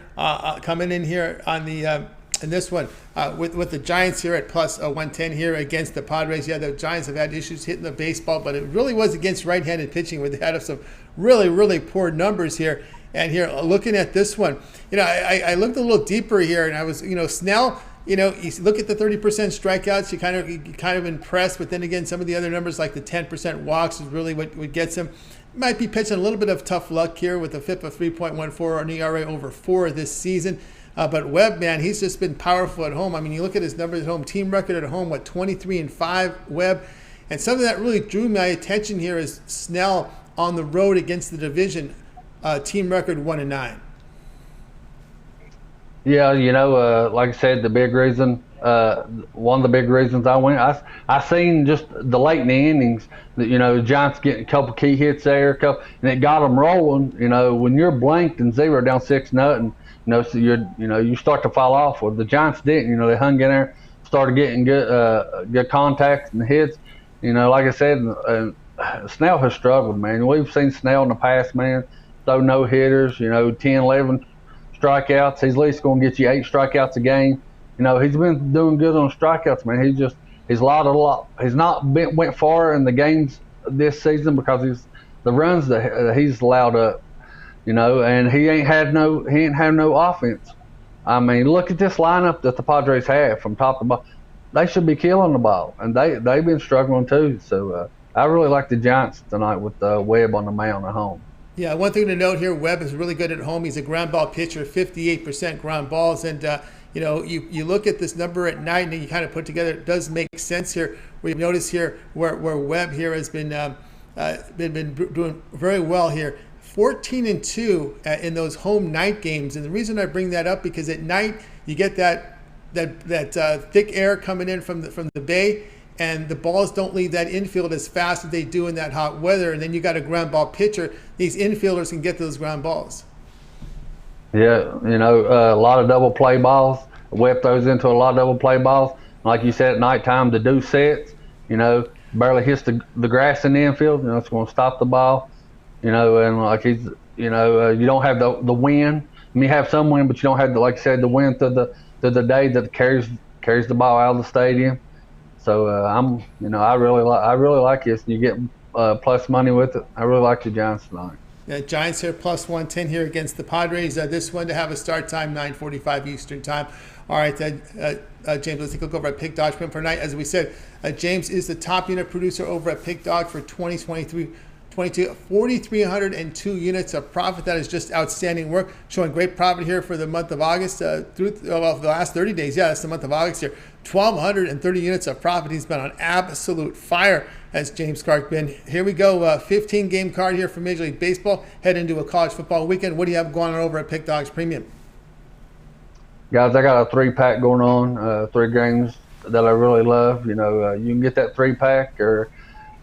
Speaker 1: coming in here on the in this one with the Giants here at plus 110 here against the Padres. Yeah, the Giants have had issues hitting the baseball, but it really was against right-handed pitching where they had some really, really poor numbers here. And here, looking at this one, I looked a little deeper here, and I was, Snell. You look at the 30% strikeouts, you kind of impressed, but then again, some of the other numbers like the 10% walks is really what gets him. Might be pitching a little bit of tough luck here with a FIP of 3.14 or an ERA over 4 this season. But Webb, man, he's just been powerful at home. I mean, you look at his numbers at home, team record at home, 23-5, Webb. And something that really drew my attention here is Snell on the road against the division, team record 1-9.
Speaker 8: Yeah, like I said, the big reason, one of the big reasons I went, I seen just the late in the innings that, the Giants getting a couple key hits there, and it got them rolling. When you're blanked and 0 down 6-0, so you start to fall off. Well, the Giants didn't. They hung in there, started getting good contacts and hits. Like I said, Snell has struggled, man. We've seen Snell in the past, man, throw no hitters. 10, 11 strikeouts. He's at least going to get you 8 strikeouts a game. He's been doing good on strikeouts, man. He's not went far in the games this season because the runs that he's allowed up. And he ain't had no offense. I mean, look at this lineup that the Padres have from top to bottom. They should be killing the ball, and they've been struggling too. So I really like the Giants tonight with Webb on the mound at home.
Speaker 1: Yeah, one thing to note here, Webb is really good at home. He's a ground ball pitcher, 58% ground balls. And, you look at this number at night and you kind of put together, it does make sense here. We notice here where Webb here has been doing very well here. 14-2 in those home night games. And the reason I bring that up because at night you get that thick air coming in from the bay, and the balls don't leave that infield as fast as they do in that hot weather. And then you got a ground ball pitcher. These infielders can get those ground balls.
Speaker 8: Yeah, a lot of double play balls. Webb throws into a lot of double play balls. Like you said, at nighttime, the do sets, barely hits the grass in the infield. It's going to stop the ball. And like he's, you don't have the wind. I mean, you have some wind, but you don't have like I said, the wind through the day that carries the ball out of the stadium. So I really like this. You get plus money with it. I really like the Giants tonight.
Speaker 1: Yeah, Giants here plus 110 here against the Padres. This one to have a start time 9:45 Eastern time. All right, James, let's take a look over at Pick Dog for tonight. As we said, James is the top unit producer over at Pick Dog for 2023. 4,302 units of profit. That is just outstanding work. Showing great profit here for the month of August through the last 30 days. Yeah, that's the month of August here. 1,230 units of profit. He's been on absolute fire as James Clark been. Here we go. 15-game card here for Major League Baseball. Head into a college football weekend. What do you have going on over at Pick Dogs Premium?
Speaker 8: Guys, I got a 3-pack going on. 3 games that I really love. You can get that 3-pack or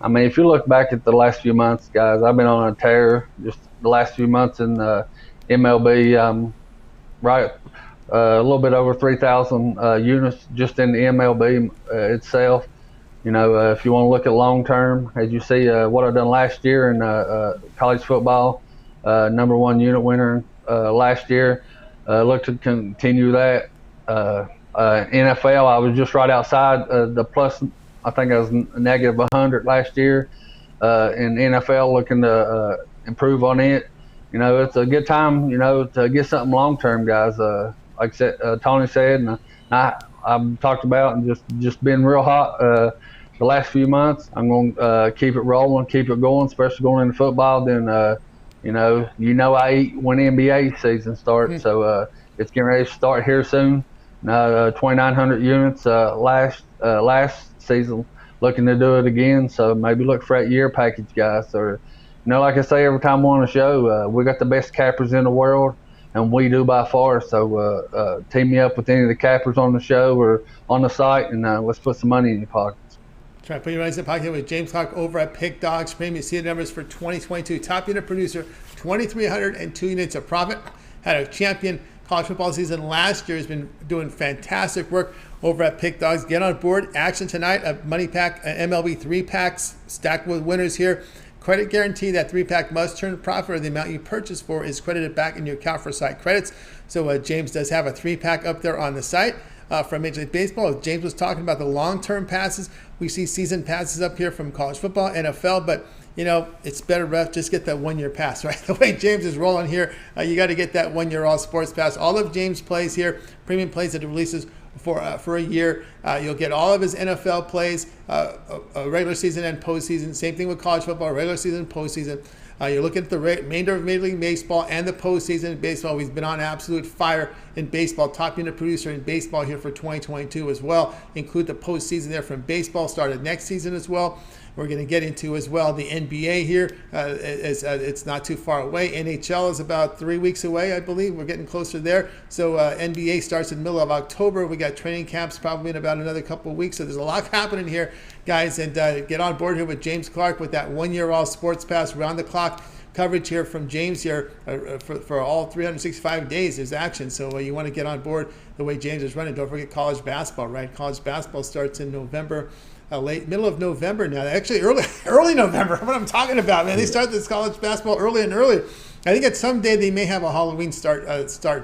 Speaker 8: I mean, if you look back at the last few months, guys, I've been on a tear just the last few months in MLB. Right, a little bit over 3,000 units just in the MLB itself. If you want to look at long term, as you see what I've done last year in college football, #1 unit winner last year. Look to continue that. NFL, I was just right outside the plus. I think I was negative 100 last year. In NFL, looking to improve on it. It's a good time, to get something long term, guys. Like I said, Tony said, and I've talked about, and just been real hot the last few months. I'm going to keep it rolling, keep it going, especially going into football. Then, I eat when NBA season starts, so it's getting ready to start here soon. 2,900 units last season, looking to do it again. So maybe look for that year package, guys, or like I say every time we're on the show, we got the best cappers in the world, and we do by far. So team me up with any of the cappers on the show or on the site, and let's put some money in your pockets.
Speaker 1: Try to put your money in the pocket with James Clark over at Pick Dogs. Premium, you see the numbers for 2022. Top unit producer, 2,302 units of profit. Had a champion college football season last year. Has been doing fantastic work over at Pick Dogs. Get on board. Action tonight. A money pack, MLB 3-packs stacked with winners here. Credit guarantee. That 3-pack must turn profit, or the amount you purchase for is credited back in your account for site credits. So James does have a 3-pack up there on the site. From Major League Baseball. James was talking about the long-term passes. We see season passes up here from college football, NFL, but it's better, ref, just get that 1-year pass, right? The way James is rolling here, you got to get that 1-year all sports pass. All of James' plays here, premium plays that he releases for a year. You'll get all of his NFL plays, regular season and postseason. Same thing with college football, regular season, postseason. You're looking at the remainder of Major League Baseball and the postseason in baseball. He's been on absolute fire in baseball. Top unit producer in baseball here for 2022 as well. Include the postseason there from baseball. Started next season as well. We're going to get into as well the NBA here. It's not too far away. NHL is about 3 weeks away, I believe. We're getting closer there. So NBA starts in the middle of October. We got training camps probably in about another couple of weeks. So there's a lot happening here, guys. And get on board here with James Clark with that 1-year all sports pass, round the clock coverage here from James here for all 365 days. There's action. So you want to get on board the way James is running. Don't forget college basketball, right? College basketball starts in November. Middle of November now. Actually, early November. What I'm talking about, man. They start this college basketball early and earlier. I think at some day they may have a Halloween start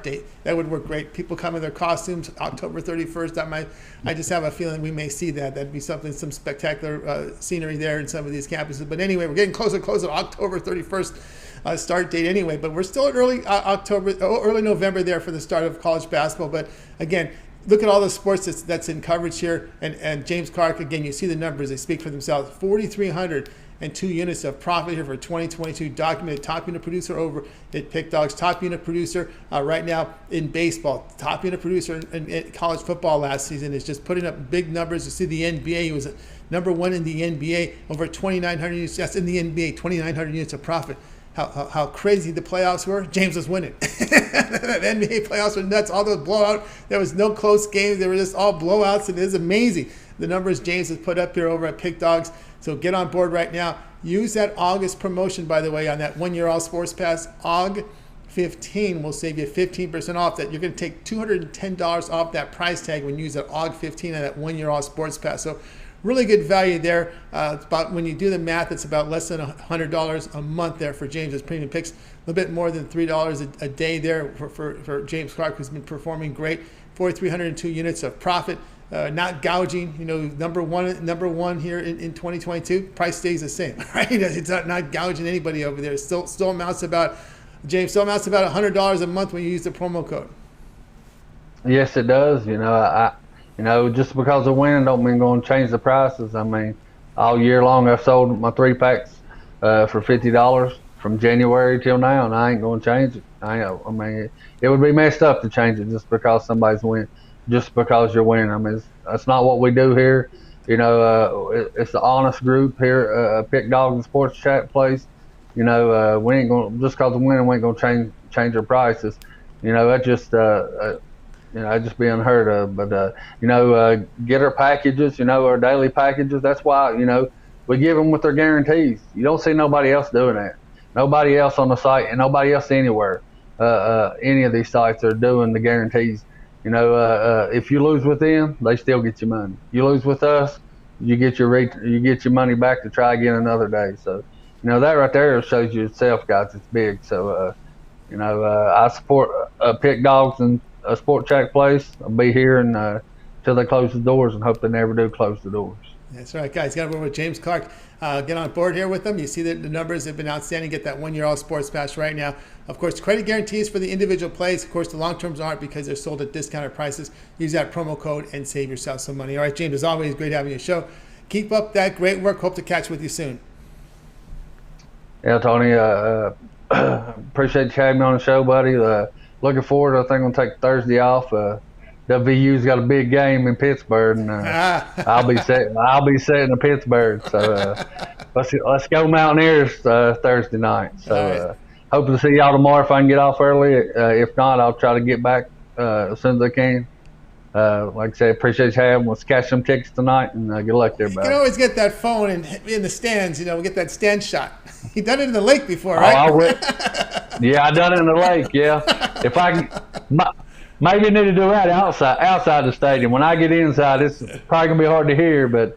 Speaker 1: date. That would work great. People come in their costumes. October 31st. I just have a feeling we may see that. That'd be some spectacular scenery there in some of these campuses. But anyway, we're getting closer to October 31st start date anyway. But we're still in early November there for the start of college basketball. But again, look at all the sports that's in coverage here. And James Clark, again, you see the numbers. They speak for themselves. 4,302 units of profit here for 2022. Documented top unit producer over at Pick Dogs. Top unit producer right now in baseball. Top unit producer in college football last season is just putting up big numbers. You see the NBA. He was number 1 in the NBA. Over 2,900 units. That's in the NBA. 2,900 units of profit. How crazy the playoffs were. James was winning. The NBA playoffs were nuts. All those blowouts. There was no close games. They were just all blowouts, and it is amazing the numbers James has put up here over at Pick Dogs. So get on board right now. Use that August promotion, by the way, on that 1-year all sports pass. AUG15 will save you 15% off that. You're going to take $210 off that price tag when you use that AUG15 on that 1-year all sports pass. So really good value there. It's about, when you do the math, it's about less than $100 a month there for James's premium picks. A little bit more than $3 a day there for James Clark, who's been performing great. 4,302 units of profit. Not gouging, number one here in 2022. Price stays the same, right? It's not gouging anybody over there. It still amounts to about $100 a month when you use the promo code.
Speaker 8: Yes, it does. Just because of winning don't mean going to change the prices. I mean, all year long I've sold my 3-packs for $50 from January till now, and I ain't going to change it. I mean, it would be messed up to change it just because somebody's winning, just because you're winning. I mean, that's not what we do here. It's the honest group here, Pick Dogs and Sports Chat place. We ain't going, just because of winning, we ain't going to change our prices. That just I'd just be unheard of. But, get our packages, our daily packages. That's why, we give them with their guarantees. You don't see nobody else doing that. Nobody else on the site and nobody else anywhere. Any of these sites are doing the guarantees. If you lose with them, they still get your money. You lose with us, you get your money back to try again another day. So, that right there shows you itself, guys. It's big. So, I support Pick Dogs and a Sport Chat place. I'll be here until they close the doors, and hope they never do close the doors.
Speaker 1: That's right, guys. Got over with James Clark. Get on board here with them. You see that the numbers have been outstanding. Get that 1-year all sports pass right now. Of course, credit guarantees for the individual plays. Of course, the long terms aren't because they're sold at discounted prices. Use that promo code and save yourself some money. All right, James, as always, great having you on the show. Keep up that great work. Hope to catch with you soon.
Speaker 8: Yeah, Tony, appreciate you having me on the show, buddy. Looking forward. I think I'm going to take Thursday off. the VU's got a big game in Pittsburgh, and I'll be sitting in Pittsburgh. So let's go Mountaineers Thursday night. So hope to see y'all tomorrow if I can get off early. If not, I'll try to get back as soon as I can. Like I said, appreciate you having. Let's catch some tickets tonight, and good luck to everybody.
Speaker 1: You can always get that phone in the stands. We get that stand shot. You done it in the lake before, right?
Speaker 8: Yeah, I done it in the lake. Yeah, if I can, maybe need to do that outside the stadium. When I get inside, it's probably gonna be hard to hear, but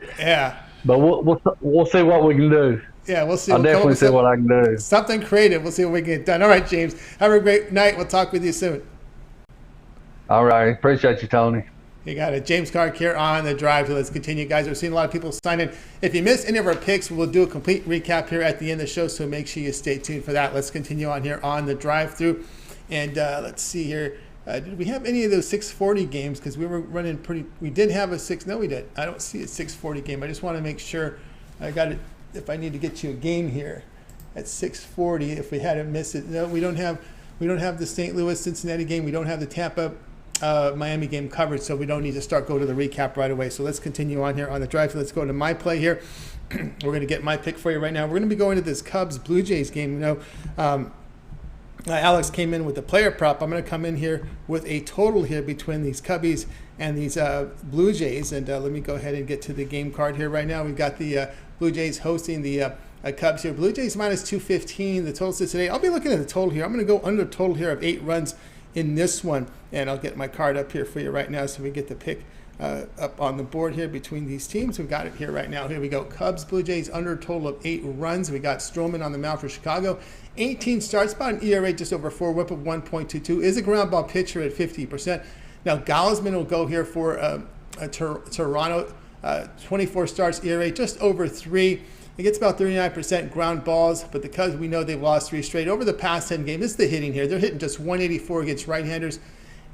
Speaker 8: we'll see what we can do.
Speaker 1: Yeah, we'll see.
Speaker 8: I'll definitely see what I can do.
Speaker 1: Something creative. We'll see what we can get done. All right, James. Have a great night. We'll talk with you soon.
Speaker 8: All right. Appreciate you, Tony.
Speaker 1: You got it. James Clark here on The Drive. So let's continue, guys. We're seeing a lot of people sign in. If you missed any of our picks, we'll do a complete recap here at the end of the show, so make sure you stay tuned for that. Let's continue on here on The Drive-Thru. And let's see here. Did we have any of those 640 games? Because we were running pretty – we did have a 6 – no, we did. I don't see a 640 game. I just want to make sure I got it. If I need to get you a game here at 640, if we hadn't missed it. No, we don't have the St. Louis-Cincinnati game. We don't have the Tampa Miami game covered, so we don't need to go to the recap right away. So let's continue on here on The Drive. Let's go to my play here. We're going to get my pick for you right now. We're going to be going to this Cubs-Blue Jays game. Alex came in with the player prop. I'm going to come in here with a total here between these Cubbies and these Blue Jays. And let me go ahead and get to the game card here right now. We've got the Blue Jays hosting the Cubs here. Blue Jays minus 215. The total says today. I'll be looking at the total here. I'm going to go under total here of 8 runs in this one, and I'll get my card up here for you right now so we get the pick up on the board here between these teams. We've got it here right now. Here we go. Cubs, Blue Jays under total of 8 runs. We got Stroman on the mound for Chicago. 18 starts, about an ERA just over 4, whip of 1.22. Is a ground ball pitcher at 50%. Now Gausman will go here for Toronto. 24 starts, ERA just over 3. It gets about 39% ground balls, but the Cubs, we know they've lost 3 straight. Over the past 10 games, this is the hitting here. They're hitting just 184 against right-handers.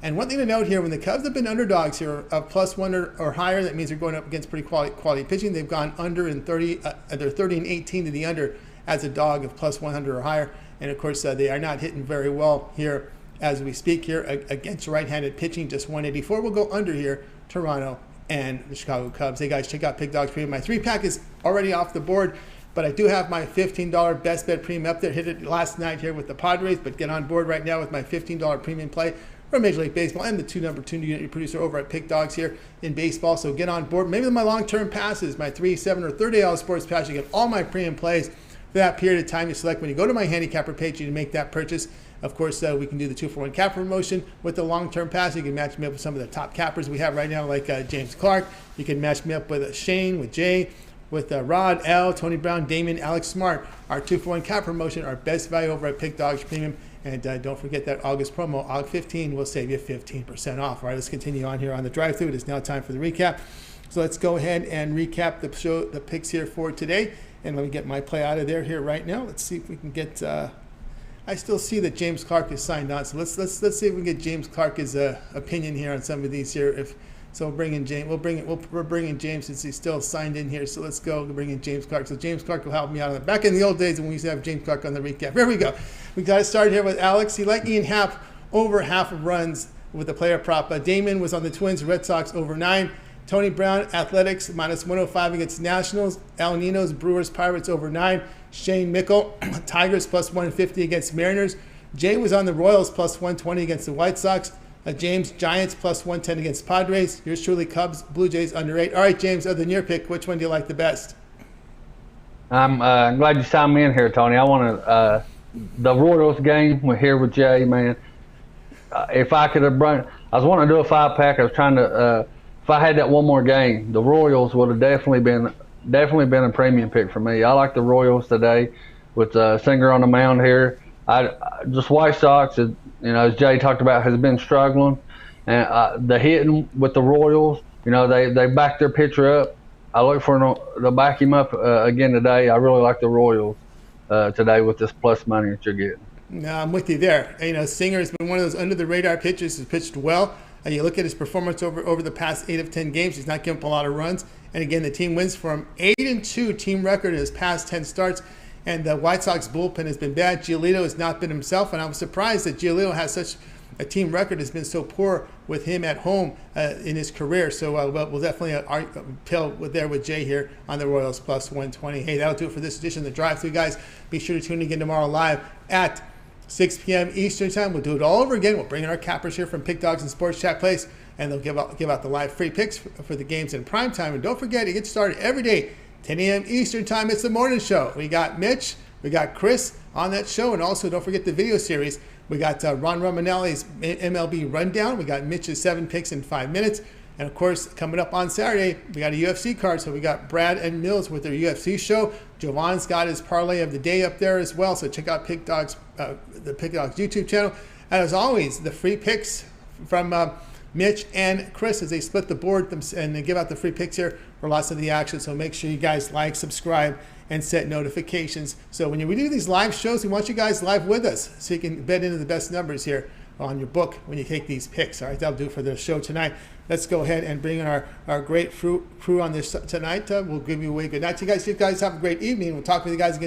Speaker 1: And one thing to note here, when the Cubs have been underdogs here of +1 or higher, that means they're going up against pretty quality pitching. They've gone under in 30. They're 30-18 to the under as a dog of +100 or higher. And of course, they are not hitting very well here as we speak here against right-handed pitching. Just 184. We'll go under here. Toronto and the Chicago Cubs. Hey guys, check out Pick Dogs Premium. My 3-pack is already off the board, but I do have my $15 best bet premium up there. Hit it last night here with the Padres, but get on board right now with my $15 premium play for Major League Baseball. I'm the number 2 unit producer over at Pick Dogs here in baseball, so get on board. Maybe my long-term passes, my 3, 7, or 30-hour sports pass. You get all my premium plays for that period of time you select. When you go to my handicapper page, you can make that purchase. Of course, we can do the 2-for-1 capper promotion with the long-term pass. You can match me up with some of the top cappers we have right now, like James Clark. You can match me up with Shane, with Jay, with Rod, L, Tony Brown, Damon, Alex Smart. Our 2-for-1 capper promotion, our best value over at Pick Dogs Premium. And don't forget that August promo, August 15, will save you 15% off. All right, let's continue on here on the drive-thru. It is now time for the recap. So let's go ahead and recap the picks here for today. And let me get my play out of there here right now. Let's see if we can get. I still see that James Clark is signed on, so let's see if we can get James Clark's opinion here on some of these here. We're bringing James since he's still signed in here. So let's go bring in James Clark. So James Clark will help me out on that. Back in the old days when we used to have James Clark on the recap. Here we go. We got to start here with Alex. He liked Ian Happ over half of runs with the player prop. Damon was on the Twins, Red Sox over 9. Tony Brown, Athletics, minus 105 against Nationals. El Ninos, Brewers, Pirates over 9. Shane Mickle, Tigers plus 150 against Mariners. Jay was on the Royals plus 120 against the White Sox. James, Giants plus 110 against Padres. Yours truly, Cubs, Blue Jays under 8. All right, James, other than your pick, which one do you like the best?
Speaker 8: I'm glad you signed me in here, Tony. I want to the Royals game. We're here with Jay, man. If I could have I was wanting to do a 5-pack. I was trying to. If I had that one more game, the Royals would have definitely been a premium pick for me. I like the Royals today with Singer on the mound here. Just White Sox, as Jay talked about, has been struggling. And the hitting with the Royals, they back their pitcher up. I look for them to back him up again today. I really like the Royals today with this plus money that you're getting.
Speaker 1: No, I'm with you there. Singer has been one of those under-the-radar pitchers who's pitched well. And you look at his performance over the past 8 of 10 games, he's not giving up a lot of runs. And again, the team wins for him. 8-2 team record in his past 10 starts. And the White Sox bullpen has been bad. Giolito has not been himself. And I was surprised that Giolito has such a team record has been so poor with him at home in his career. So we'll definitely tell there with Jay here on the Royals plus 120. Hey, that'll do it for this edition of the Drive-Thru, guys. Be sure to tune in again tomorrow live at 6 p.m. Eastern time. We'll do it all over again. We'll bring in our cappers here from Pick Dogs and Sports Chat Place, and they'll give out the live free picks for the games in prime time. And don't forget, it gets started every day, 10 a.m. Eastern time. It's the morning show. We got Mitch, we got Chris on that show, and also don't forget the video series. We got Ron Romanelli's MLB rundown. We got Mitch's 7 picks in 5 minutes. And, of course, coming up on Saturday, we got a UFC card. So we got Brad and Mills with their UFC show. Jovan's got his parlay of the day up there as well. So check out the Pick Dogs YouTube channel. And as always, the free picks from Mitch and Chris as they split the board and they give out the free picks here for lots of the action. So make sure you guys like, subscribe, and set notifications. So when we do these live shows, we want you guys live with us so you can bet into the best numbers here on your book when you take these picks. All right, that'll do it for the show tonight. Let's go ahead and bring in our great crew on this tonight. We'll give you away good night to you guys. You guys have a great evening. We'll talk with you guys again